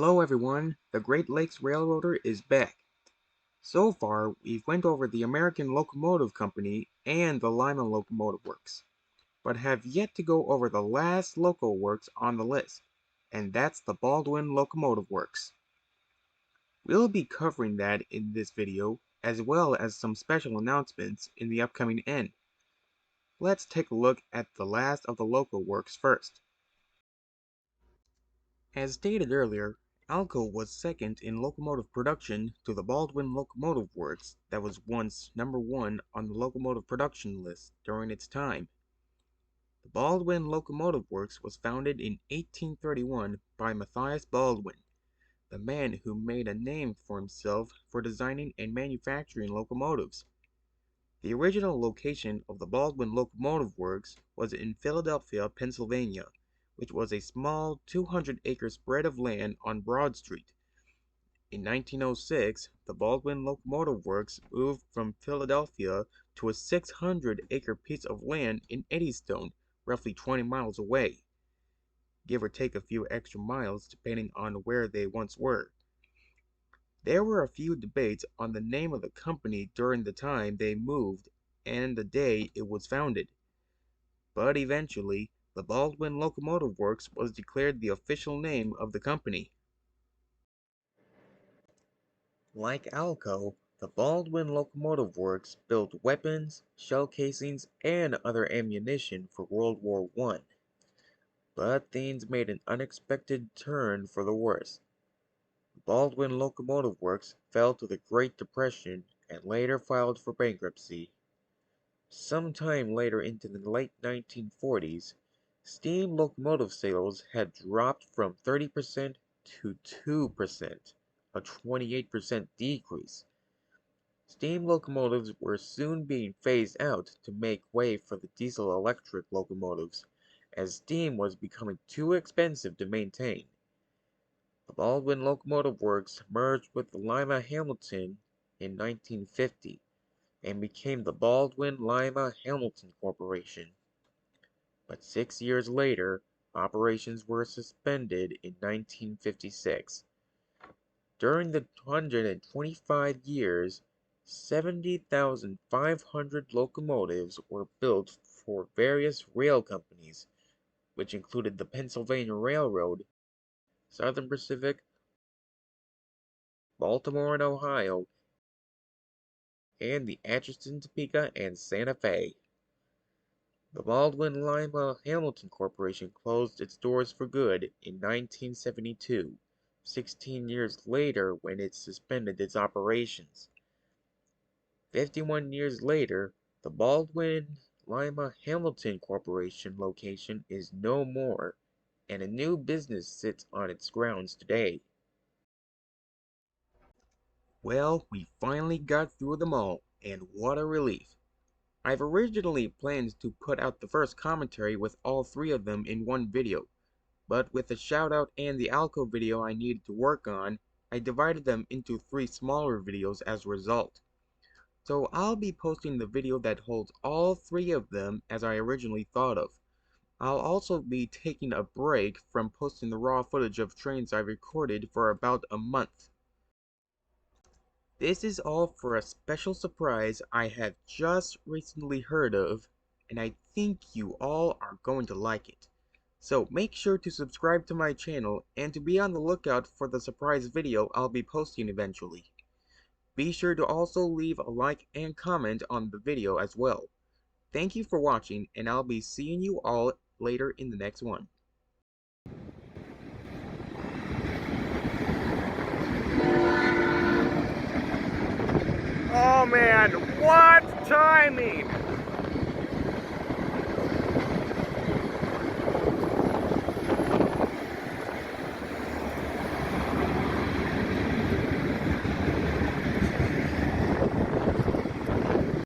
Hello everyone, the Great Lakes Railroader is back. So far, we've went over the American Locomotive Company and the Lima Locomotive Works, but have yet to go over the last loco works on the list, and that's the Baldwin Locomotive Works. We'll be covering that in this video, as well as some special announcements in the upcoming end. Let's take a look at the last of the loco works first. As stated earlier, Alco was second in locomotive production to the Baldwin Locomotive Works that was once number one on the locomotive production list during its time. The Baldwin Locomotive Works was founded in 1831 by Matthias Baldwin, the man who made a name for himself for designing and manufacturing locomotives. The original location of the Baldwin Locomotive Works was in Philadelphia, Pennsylvania, which was a small 200-acre spread of land on Broad Street. In 1906, the Baldwin Locomotive Works moved from Philadelphia to a 600-acre piece of land in Eddystone, roughly 20 miles away, give or take a few extra miles depending on where they once were. There were a few debates on the name of the company during the time they moved and the day it was founded, but eventually the Baldwin Locomotive Works was declared the official name of the company. Like Alco, the Baldwin Locomotive Works built weapons, shell casings, and other ammunition for World War I. But things made an unexpected turn for the worse. The Baldwin Locomotive Works fell to the Great Depression and later filed for bankruptcy. Sometime later into the late 1940s, steam locomotive sales had dropped from 30% to 2%, a 28% decrease. Steam locomotives were soon being phased out to make way for the diesel-electric locomotives, as steam was becoming too expensive to maintain. The Baldwin Locomotive Works merged with the Lima Hamilton in 1950 and became the Baldwin Lima Hamilton Corporation. But 6 years later, operations were suspended in 1956. During the 125 years, 70,500 locomotives were built for various rail companies, which included the Pennsylvania Railroad, Southern Pacific, Baltimore and Ohio, and the Atchison, Topeka, and Santa Fe. The Baldwin Lima Hamilton Corporation closed its doors for good in 1972, 16 years later when it suspended its operations. 51 years later, the Baldwin Lima Hamilton Corporation location is no more, and a new business sits on its grounds today. Well, we finally got through them all, and what a relief. I've originally planned to put out the first commentary with all three of them in one video, but with the shoutout and the Alco video I needed to work on, I divided them into 3 smaller videos as a result. So I'll be posting the video that holds all 3 of them as I originally thought of. I'll also be taking a break from posting the raw footage of trains I recorded for about a month. This is all for a special surprise I have just recently heard of, and I think you all are going to like it. So make sure to subscribe to my channel and to be on the lookout for the surprise video I'll be posting eventually. Be sure to also leave a like and comment on the video as well. Thank you for watching, and I'll be seeing you all later in the next one. Oh man, what timing!